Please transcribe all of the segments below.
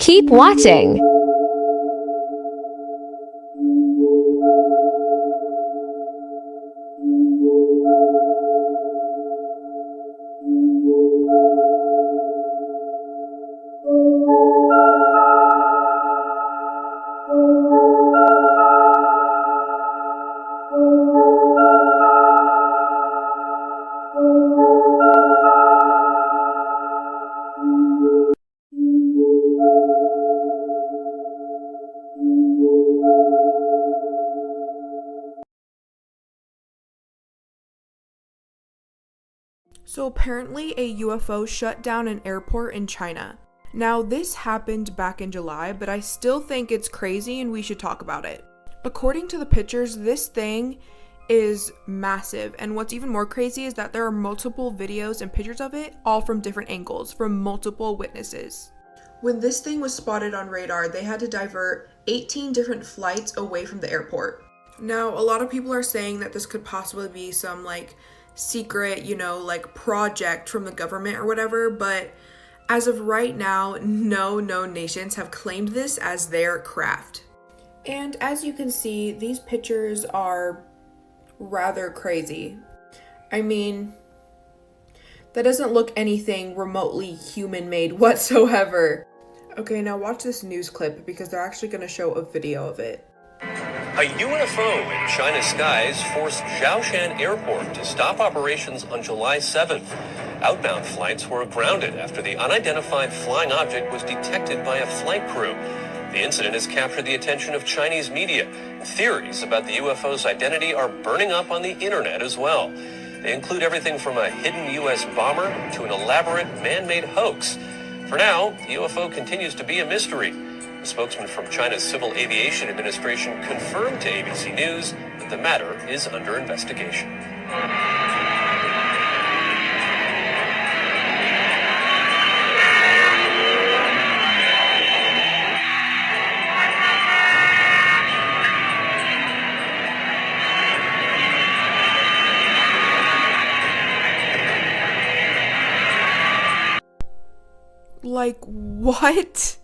Keep watching. So apparently a UFO shut down an airport in China. Now this happened back in July, but I still think it's crazy and we should talk about it. According to the pictures, this thing is massive, and what's even more crazy is that there are multiple videos and pictures of it, all from different angles, from multiple witnesses. When this thing was spotted on radar, they had to divert 18 different flights away from the airport. Now, a lot of people are saying that this could possibly be some secret, project from the government or whatever, but as of right now, no known nations have claimed this as their craft. And as you can see, these pictures are rather crazy. I mean, that doesn't look anything remotely human-made whatsoever. Okay, now watch this news clip because they're actually going to show a video of it. A UFO in China's skies forced Zhoushan Airport to stop operations on July 7th. Outbound flights were grounded after the unidentified flying object was detected by a flight crew. The incident has captured the attention of Chinese media. Theories about the UFO's identity are burning up on the internet as well. They include everything from a hidden U.S. bomber to an elaborate man-made hoax. For now, the UFO continues to be a mystery. A spokesman from China's Civil Aviation Administration confirmed to ABC News that the matter is under investigation. Like, what?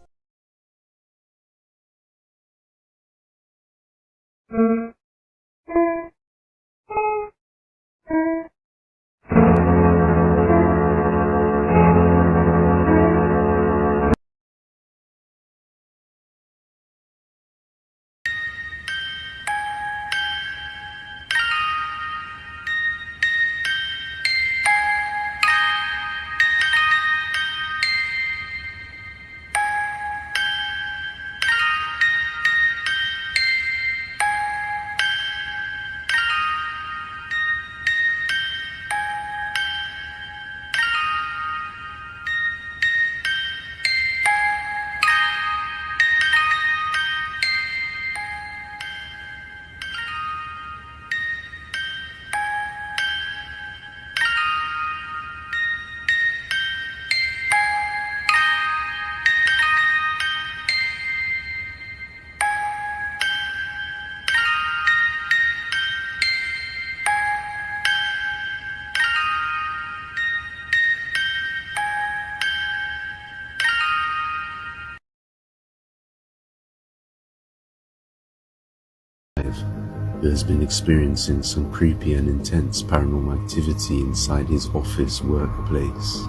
Who has been experiencing some creepy and intense paranormal activity inside his office workplace.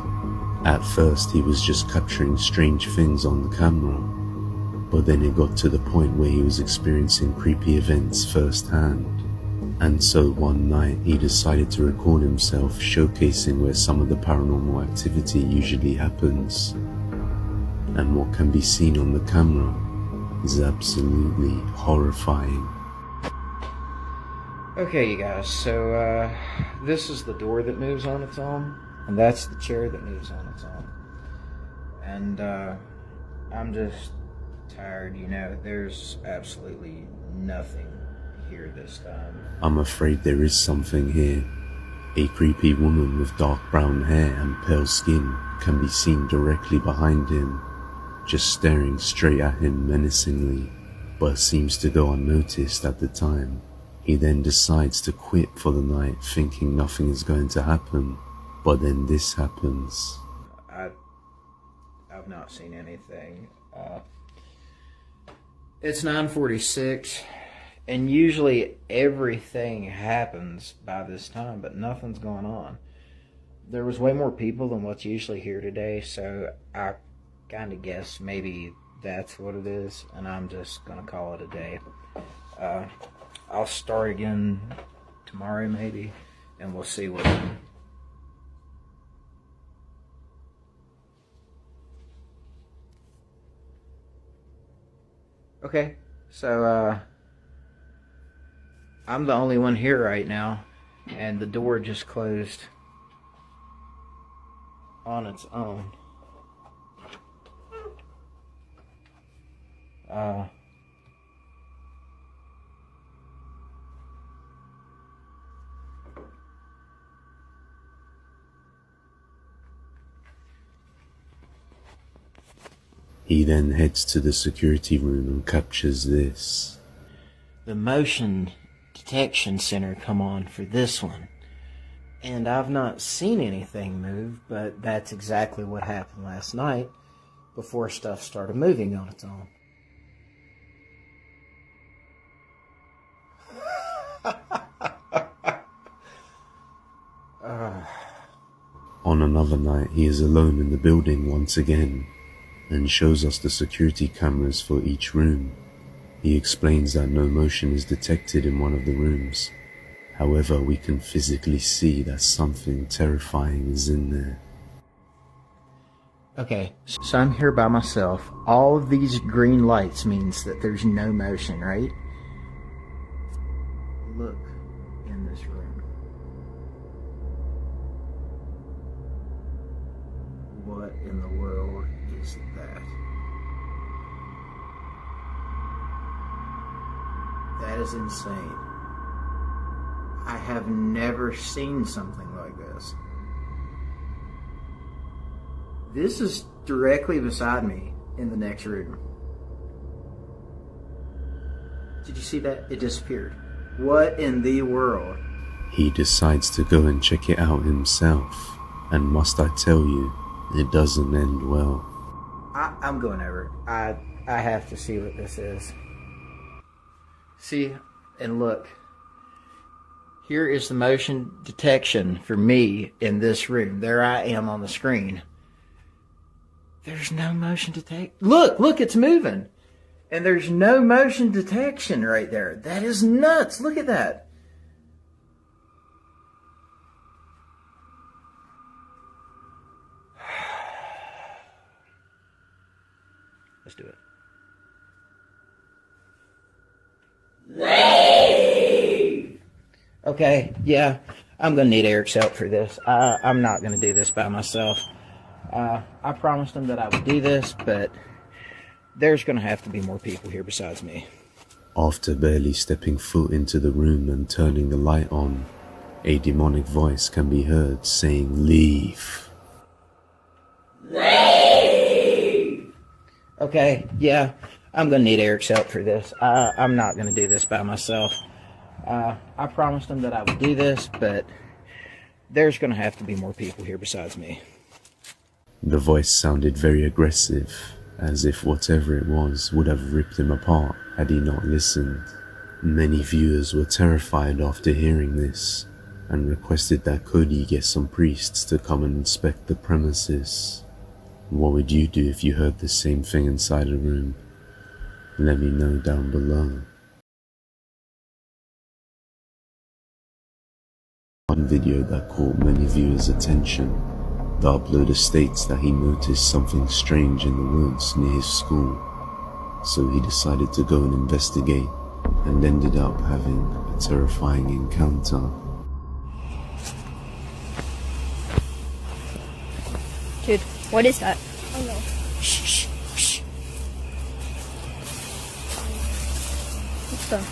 At first he was just capturing strange things on the camera, but then it got to the point where he was experiencing creepy events firsthand. And so one night he decided to record himself showcasing where some of the paranormal activity usually happens. And what can be seen on the camera is absolutely horrifying. Okay, you guys, so this is the door that moves on its own, and that's the chair that moves on its own. And I'm just tired, there's absolutely nothing here this time. I'm afraid there is something here. A creepy woman with dark brown hair and pale skin can be seen directly behind him, just staring straight at him menacingly, but seems to go unnoticed at the time. He then decides to quit for the night, thinking nothing is going to happen, but then this happens. I've not seen anything. It's 9:46, and usually everything happens by this time, but nothing's going on. There was way more people than what's usually here today, so I kind of guess maybe that's what it is, and I'm just going to call it a day. I'll start again tomorrow maybe, and we'll see what... Okay, so I'm the only one here right now, and the door just closed on its own. He then heads to the security room and captures this. The motion detection center come on for this one. And I've not seen anything move, but that's exactly what happened last night before stuff started moving on its own. On another night, he is alone in the building once again and shows us the security cameras for each room. He explains that no motion is detected in one of the rooms. However, we can physically see that something terrifying is in there. Okay, so I'm here by myself. All of these green lights means that there's no motion, right? Look in this room. What in the world is that? That is insane. I have never seen something like this. This is directly beside me in the next room. Did you see that? It disappeared. What in the world? He decides to go and check it out himself, and must I tell you, it doesn't end well. I'm going over it. I have to see what this is. See, and look. Here is the motion detection for me in this room. There I am on the screen. There's no motion detection. Look, it's moving. And there's no motion detection right there. That is nuts. Look at that. Let's do it. Okay, yeah, I'm going to need Eric's help for this. I'm not going to do this by myself. I promised him that I would do this, but there's going to have to be more people here besides me. After barely stepping foot into the room and turning the light on, a demonic voice can be heard saying, "Leave." Leave! Okay, yeah, I'm going to need Eric's help for this. I'm not going to do this by myself. I promised him that I would do this, but there's going to have to be more people here besides me. The voice sounded very aggressive, as if whatever it was would have ripped him apart had he not listened. Many viewers were terrified after hearing this, and requested that Cody get some priests to come and inspect the premises. What would you do if you heard the same thing inside a room? Let me know down below. One video that caught many viewers' attention. The uploader states that he noticed something strange in the woods near his school, so he decided to go and investigate, and ended up having a terrifying encounter. Dude, what is that? Oh no. Shh, shh, shh. What's that?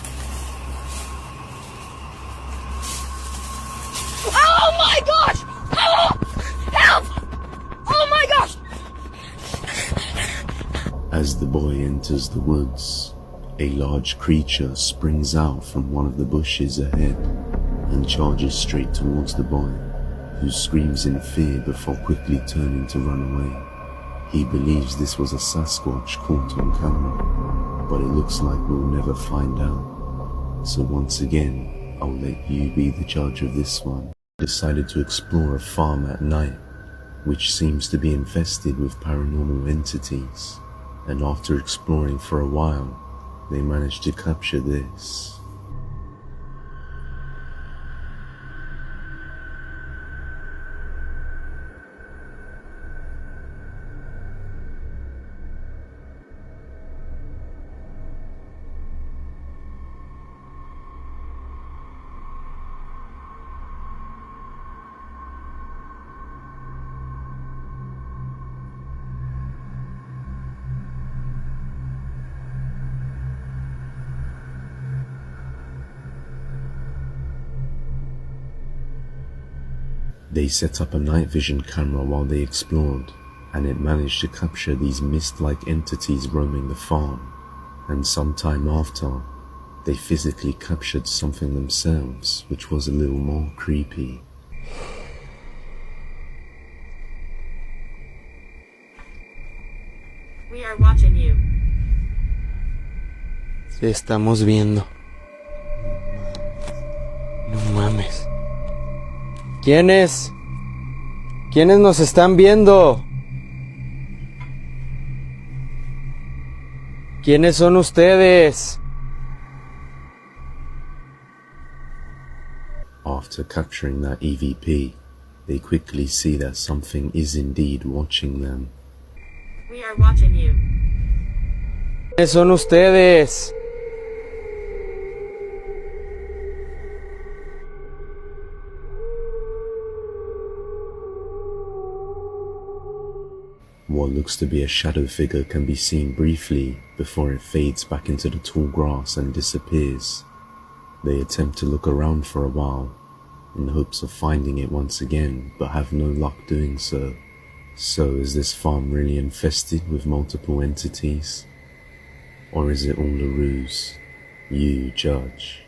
Oh my gosh! Oh! Help! Oh my gosh! As the boy enters the woods, a large creature springs out from one of the bushes ahead and charges straight towards the boy, who screams in fear before quickly turning to run away. He believes this was a Sasquatch caught on camera. but it looks like we'll never find out. So once again, I'll let you be the judge of this one. I decided to explore a farm at night, which seems to be infested with paranormal entities, and after exploring for a while, they managed to capture this. They set up a night vision camera while they explored, and it managed to capture these mist-like entities roaming the farm, and sometime after, they physically captured something themselves, which was a little more creepy. We are watching you. Te estamos viendo. No mames. ¿Quiénes? ¿Quiénes nos están viendo? ¿Quiénes son ustedes? After capturing that EVP, they quickly see that something is indeed watching them. We are watching you. ¿Quiénes son ustedes? What looks to be a shadow figure can be seen briefly before it fades back into the tall grass and disappears. They attempt to look around for a while, in hopes of finding it once again, but have no luck doing so. So is this farm really infested with multiple entities? Or is it all a ruse? You judge.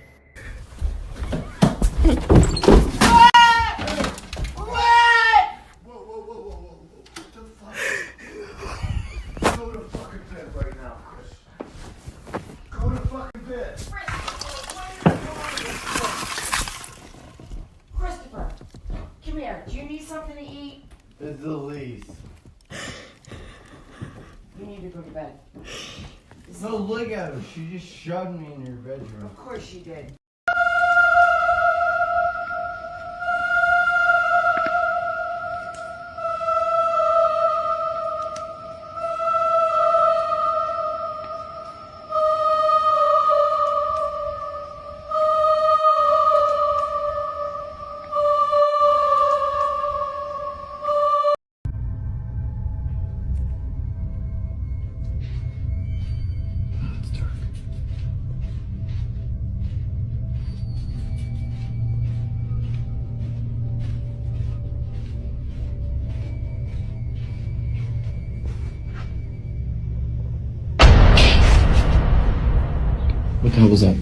Christopher, come here. Do you need something to eat? It's the least. You need to go to bed. No, look at her. She just shoved me in your bedroom. Of course she did. What the hell was that?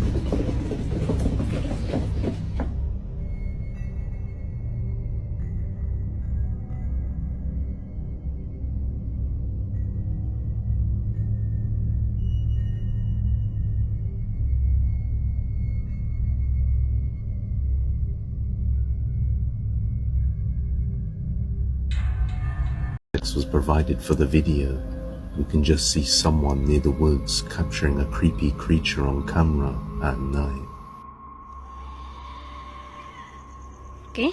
This was provided for the video. You can just see someone near the woods capturing a creepy creature on camera at night. ¿Qué?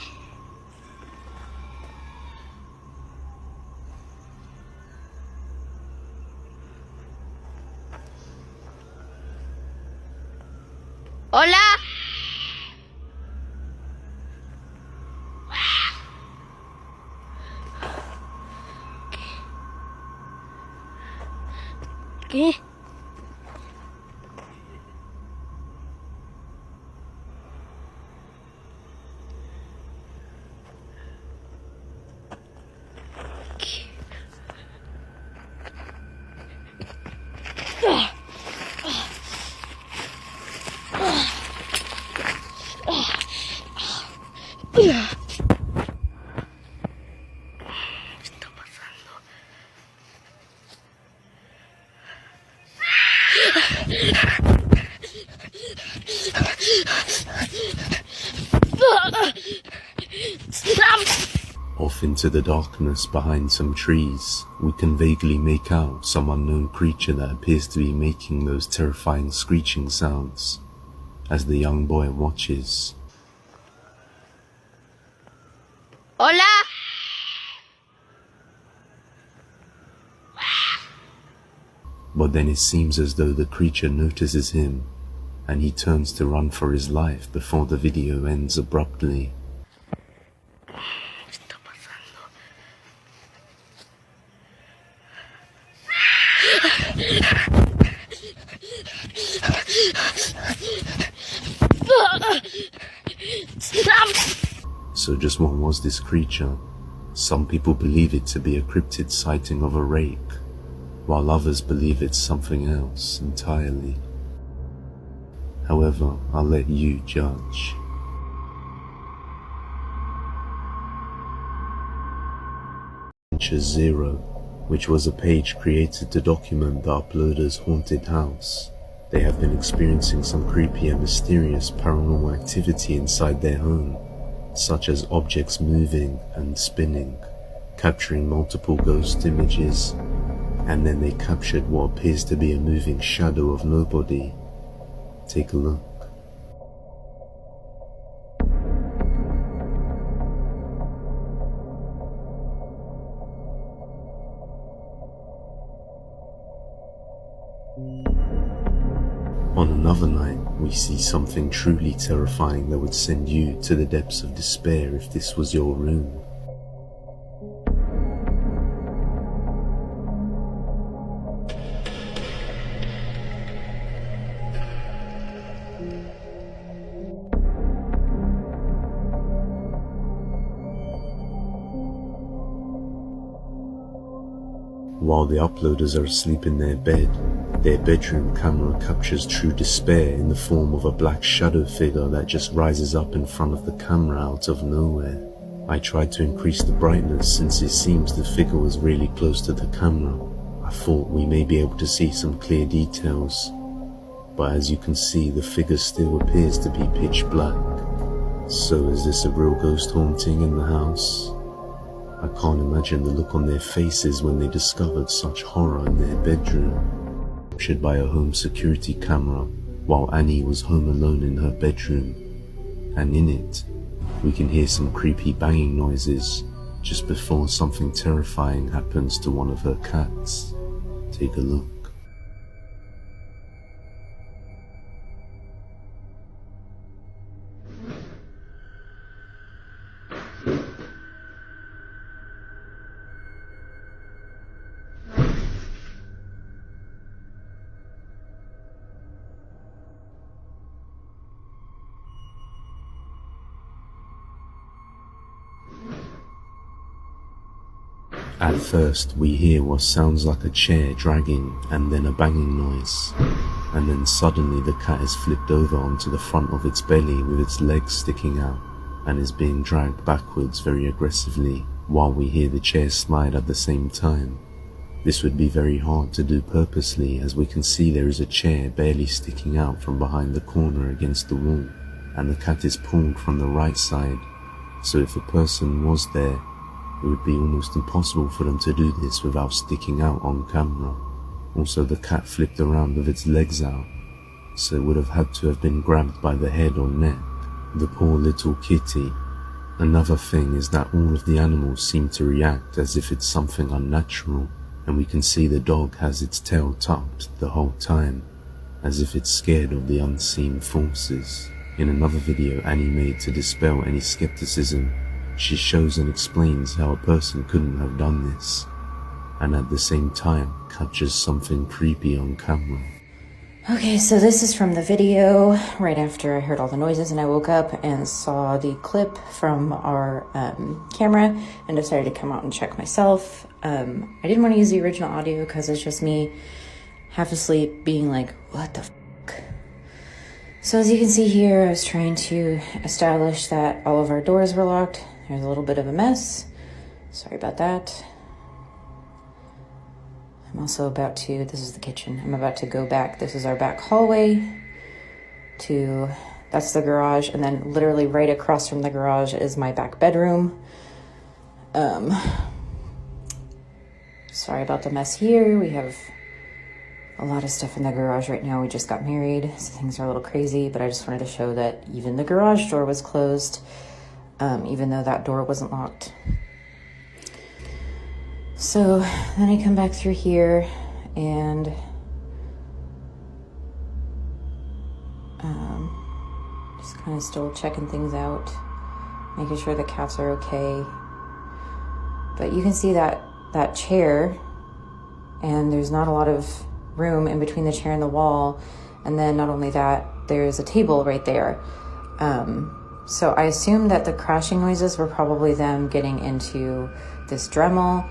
Hola. ¿Qué? Está pasando. Off into the darkness behind some trees, we can vaguely make out some unknown creature that appears to be making those terrifying screeching sounds as the young boy watches. Hola. But then it seems as though the creature notices him and he turns to run for his life before the video ends abruptly. So just what was this creature? Some people believe it to be a cryptid sighting of a rake, while others believe it's something else entirely. However, I'll let you judge. Adventure Zero, which was a page created to document the uploader's haunted house. They have been experiencing some creepy and mysterious paranormal activity inside their home, such as objects moving and spinning, capturing multiple ghost images, and then they captured what appears to be a moving shadow of nobody. Take a look. On another night, we see something truly terrifying that would send you to the depths of despair if this was your room. While the uploaders are asleep in their bed, their bedroom camera captures true despair in the form of a black shadow figure that just rises up in front of the camera out of nowhere. I tried to increase the brightness since it seems the figure was really close to the camera. I thought we may be able to see some clear details, but as you can see, the figure still appears to be pitch black. So is this a real ghost haunting in the house? I can't imagine the look on their faces when they discovered such horror in their bedroom. Captured by a home security camera while Annie was home alone in her bedroom, and in it we can hear some creepy banging noises just before something terrifying happens to one of her cats. Take a look. At first, we hear what sounds like a chair dragging and then a banging noise. And then suddenly the cat is flipped over onto the front of its belly with its legs sticking out and is being dragged backwards very aggressively while we hear the chair slide at the same time. This would be very hard to do purposely, as we can see there is a chair barely sticking out from behind the corner against the wall, and the cat is pulled from the right side. So if a person was there, it would be almost impossible for them to do this without sticking out on camera. Also, the cat flipped around with its legs out, so it would have had to have been grabbed by the head or neck. The poor little kitty. Another thing is that all of the animals seem to react as if it's something unnatural, and we can see the dog has its tail tucked the whole time, as if it's scared of the unseen forces. In another video Annie made to dispel any skepticism, she shows and explains how a person couldn't have done this, and at the same time captures something creepy on camera. Okay, so this is from the video right after I heard all the noises and I woke up and saw the clip from our camera and decided to come out and check myself. I didn't want to use the original audio because it's just me half asleep being like, what the fuck? So as you can see here, I was trying to establish that all of our doors were locked. There's a little bit of a mess. Sorry about that. I'm also about to, this is the kitchen. I'm about to go back. This is our back hallway to, that's the garage. And then literally right across from the garage is my back bedroom. Sorry about the mess here. We have a lot of stuff in the garage right now. We just got married, so things are a little crazy, but I just wanted to show that even the garage door was closed, even though that door wasn't locked. So then I come back through here and just kind of still checking things out, making sure the cats are okay. But you can see that chair, and there's not a lot of room in between the chair and the wall. And then not only that, there's a table right there. So I assume that the crashing noises were probably them getting into this Dremel.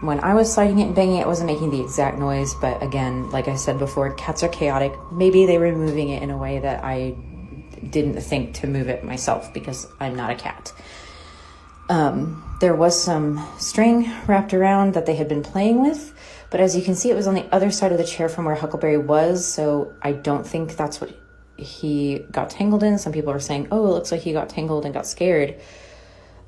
When I was sliding it and banging it, it wasn't making the exact noise, but again, like I said before, cats are chaotic. Maybe they were moving it in a way that I didn't think to move it myself because I'm not a cat. There was some string wrapped around that they had been playing with, but as you can see, it was on the other side of the chair from where Huckleberry was, so I don't think that's what he got tangled in. Some people are saying, oh, it looks like he got tangled and got scared.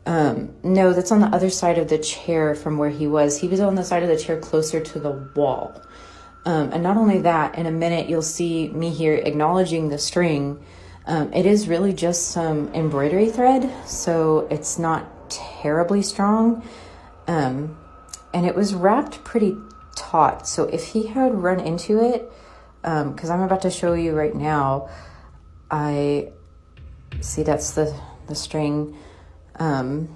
No, that's on the other side of the chair from where he was. He was on the side of the chair closer to the wall. And not only that, in a minute, you'll see me here acknowledging the string. It is really just some embroidery thread, so it's not terribly strong. And it was wrapped pretty taut. So if he had run into it, because I'm about to show you right now, I see that's the string. And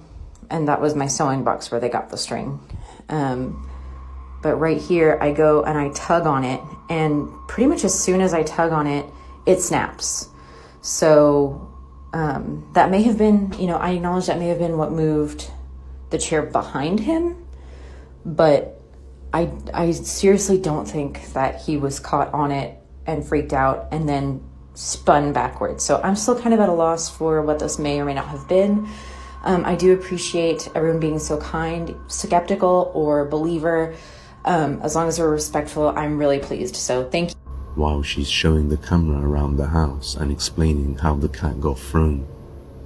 that was my sewing box where they got the string. But right here, I go and I tug on it, and pretty much as soon as I tug on it, it snaps. So that may have been, I acknowledge that may have been what moved the chair behind him, but I seriously don't think that he was caught on it and freaked out and then spun backwards. So I'm still kind of at a loss for what this may or may not have been. I do appreciate everyone being so kind, skeptical or believer. As long as we're respectful, I'm really pleased. So thank you. While she's showing the camera around the house and explaining how the cat got thrown,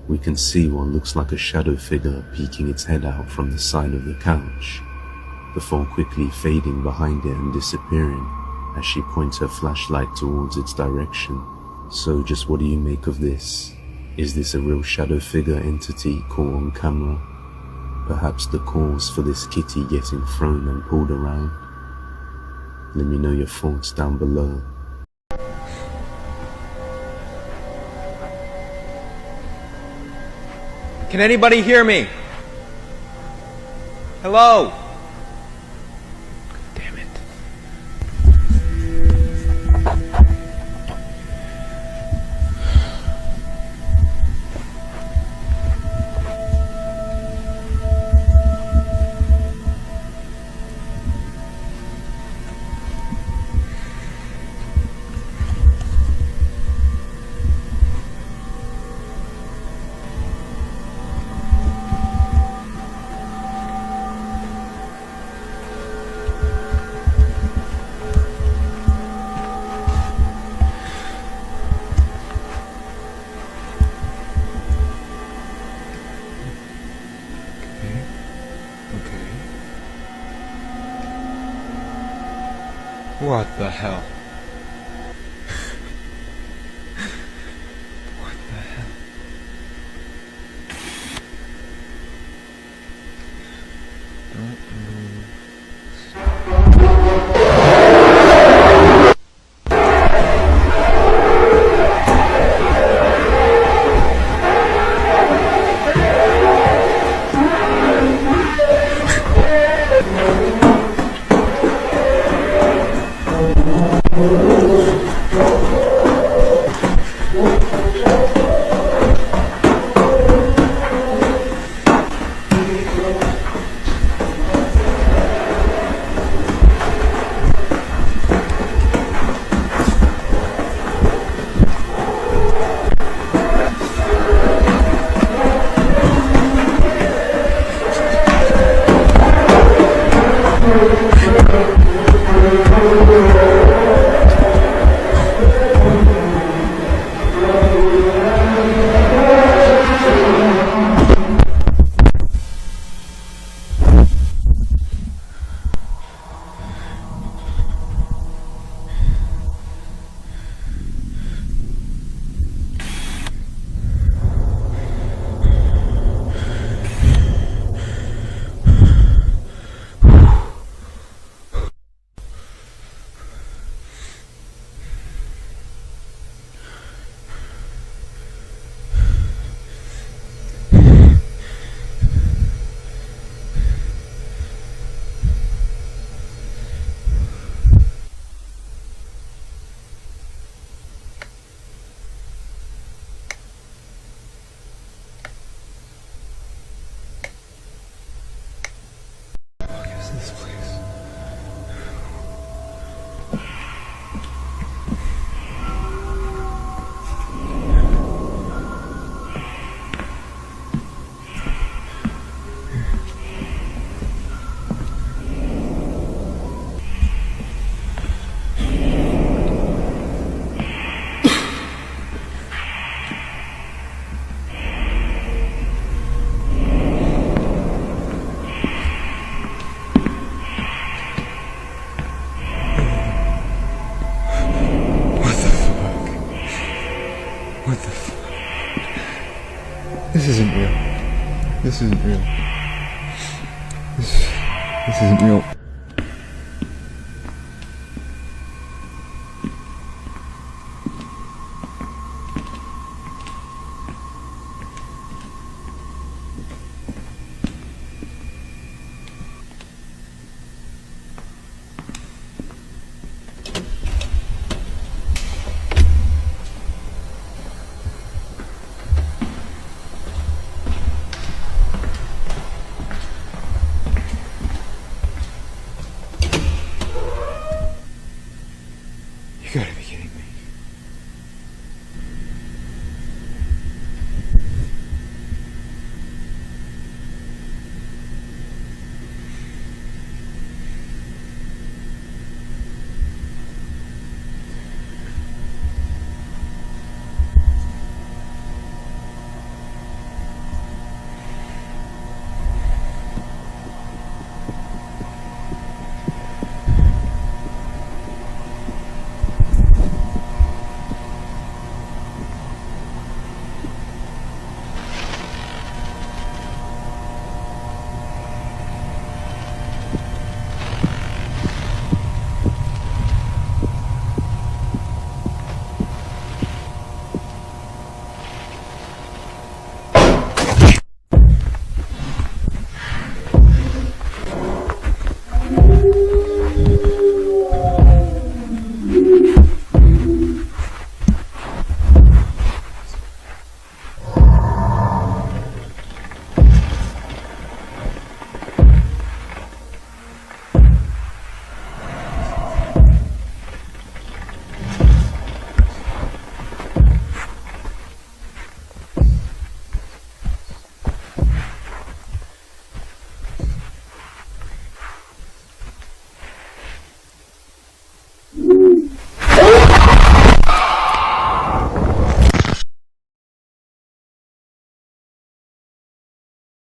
we can see what looks like a shadow figure peeking its head out from the side of the couch, before quickly fading behind it and disappearing as she points her flashlight towards its direction. So just what do you make of this? Is this a real shadow figure entity caught on camera? Perhaps the cause for this kitty getting thrown and pulled around? Let me know your thoughts down below. Can anybody hear me? Hello? Damn it. What the hell? What the hell? Don't move. isn't real. This isn't real. This isn't real.